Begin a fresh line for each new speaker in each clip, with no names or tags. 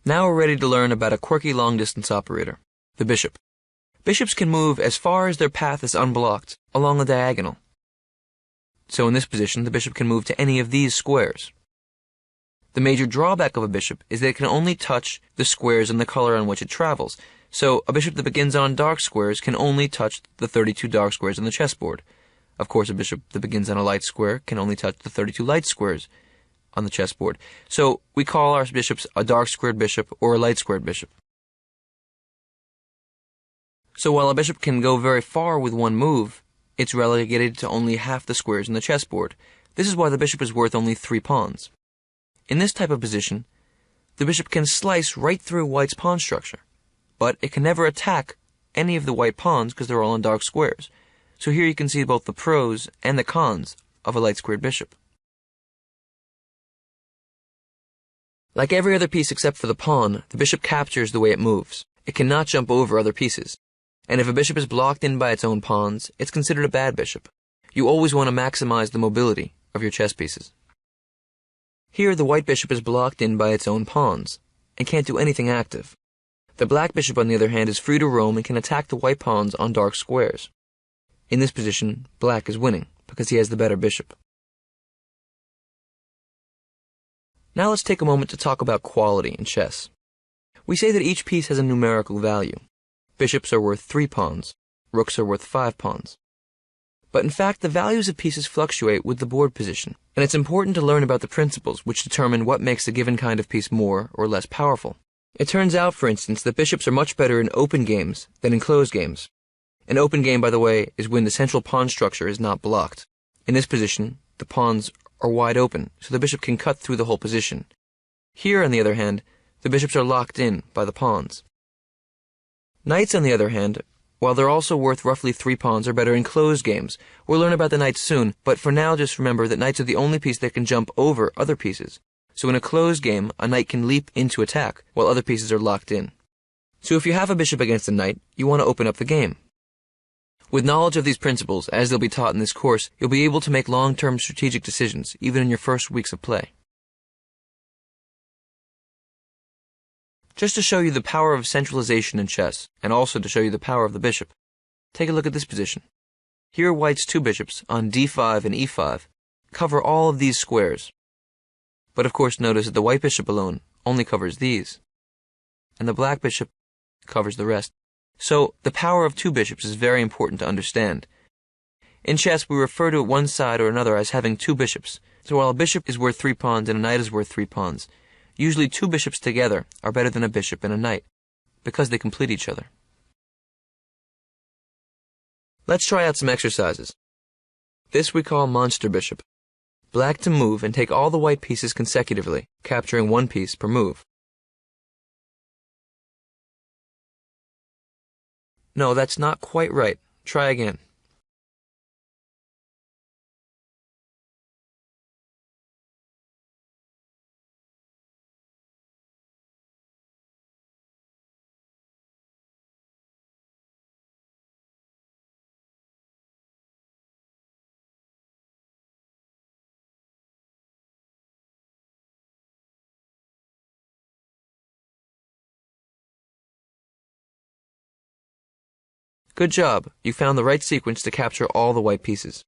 Now we're ready to learn about a quirky long-distance operator, the bishop. Bishops can move as far as their path is unblocked, along a diagonal. So in this position, the bishop can move to any of these squares. The major drawback of a bishop is that it can only touch the squares in the color on which it travels. So a bishop that begins on dark squares can only touch the 32 dark squares on the chessboard. Of course, a bishop that begins on a light square can only touch the 32 light squares on the chessboard. So we call our bishops a dark squared bishop or a light squared bishop. So while a bishop can go very far with one move, it's relegated to only half the squares in the chessboard. This is why the bishop is worth only 3 pawns. In this type of position, the bishop can slice right through white's pawn structure, but it can never attack any of the white pawns because they're all in dark squares. So here you can see both the pros and the cons of a light squared bishop. Like every other piece except for the pawn, the bishop captures the way it moves. It cannot jump over other pieces. And if a bishop is blocked in by its own pawns, it's considered a bad bishop. You always want to maximize the mobility of your chess pieces. Here, the white bishop is blocked in by its own pawns, and can't do anything active. The black bishop, on the other hand, is free to roam and can attack the white pawns on dark squares. In this position, black is winning, because he has the better bishop. Now let's take a moment to talk about quality in chess. We say that each piece has a numerical value. Bishops are worth 3 pawns, rooks are worth 5 pawns. But in fact, the values of pieces fluctuate with the board position, and it's important to learn about the principles which determine what makes a given kind of piece more or less powerful. It turns out, for instance, that bishops are much better in open games than in closed games. An open game, by the way, is when the central pawn structure is not blocked. In this position, the pawns are wide open, so the bishop can cut through the whole position. Here, on the other hand, the bishops are locked in by the pawns. Knights, on the other hand, while they're also worth roughly 3 pawns, are better in closed games. We'll learn about the knights soon, but for now just remember that knights are the only piece that can jump over other pieces. So in a closed game, a knight can leap into attack, while other pieces are locked in. So if you have a bishop against a knight, you want to open up the game. With knowledge of these principles, as they'll be taught in this course, you'll be able to make long-term strategic decisions, even in your first weeks of play. Just to show you the power of centralization in chess, and also to show you the power of the bishop, take a look at this position. Here white's 2 bishops, on d5 and e5, cover all of these squares. But of course notice that the white bishop alone only covers these, and the black bishop covers the rest. So the power of 2 bishops is very important to understand. In chess, we refer to one side or another as having 2 bishops. So while a bishop is worth 3 pawns and a knight is worth 3 pawns, usually 2 bishops together are better than a bishop and a knight, because they complete each other. Let's try out some exercises. This we call monster bishop. Black to move and take all the white pieces consecutively, capturing 1 piece per move. No, that's not quite right. Try again. Good job, you found the right sequence to capture all the white pieces.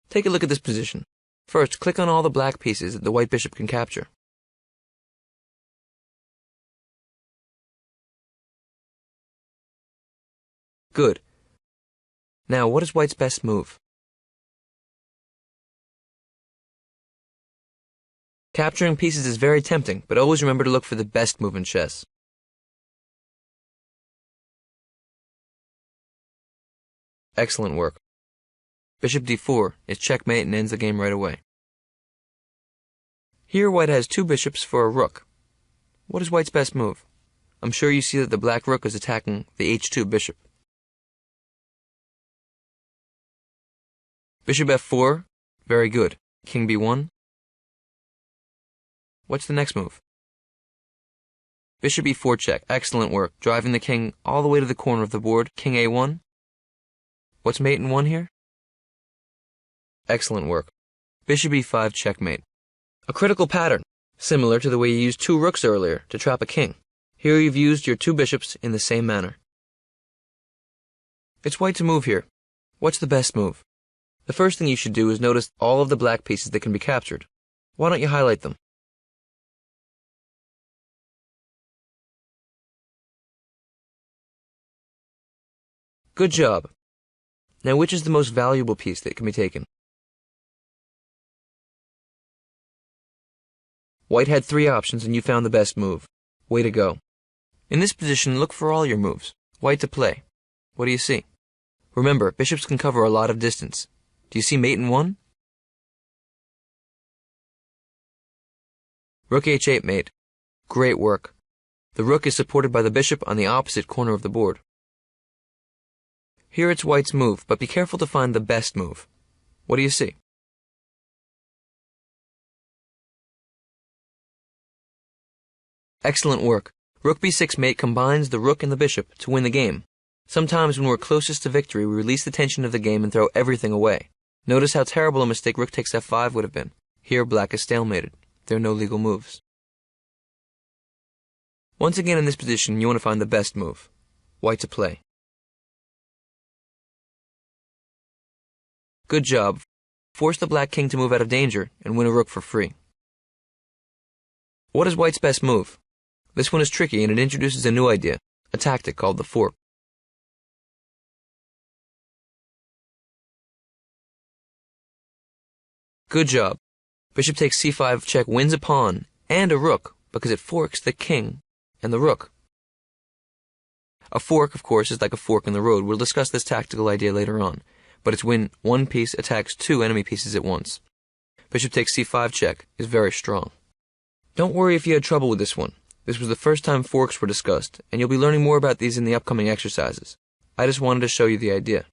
Take a look at this position. First, click on all the black pieces that the white bishop can capture. Good. Now, what is white's best move? Capturing pieces is very tempting, but always remember to look for the best move in chess. Excellent work. Bishop d4 is checkmate and ends the game right away. Here white has 2 bishops for a rook. What is white's best move? I'm sure you see that the black rook is attacking the h2 bishop. Bishop f4, very good. King b1. What's the next move? Bishop e4 check, excellent work, driving the king all the way to the corner of the board. King a1. What's mate in 1 here? Excellent work. Bishop e5 checkmate. A critical pattern. Similar to the way you used 2 rooks earlier to trap a king. Here you've used your 2 bishops in the same manner. It's white to move here. What's the best move? The first thing you should do is notice all of the black pieces that can be captured. Why don't you highlight them? Good job. Now which is the most valuable piece that can be taken? White had 3 options and you found the best move. Way to go. In this position, look for all your moves. White to play. What do you see? Remember, bishops can cover a lot of distance. Do you see mate in 1? Rook h8 mate. Great work. The rook is supported by the bishop on the opposite corner of the board. Here it's white's move, but be careful to find the best move. What do you see? Excellent work. Rook b6 mate combines the rook and the bishop to win the game. Sometimes when we're closest to victory, we release the tension of the game and throw everything away. Notice how terrible a mistake rook takes f5 would have been. Here black is stalemated. There are no legal moves. Once again in this position, you want to find the best move. White to play. Good job. Force the black king to move out of danger and win a rook for free. What is white's best move? This one is tricky and it introduces a new idea, a tactic called the fork. Good job. Bishop takes c5 check wins a pawn and a rook because it forks the king and the rook. A fork, of course, is like a fork in the road. We'll discuss this tactical idea later on, but it's when one piece attacks 2 enemy pieces at once. Bishop takes c5 check is very strong. Don't worry if you had trouble with this one. This was the first time forks were discussed, and you'll be learning more about these in the upcoming exercises. I just wanted to show you the idea.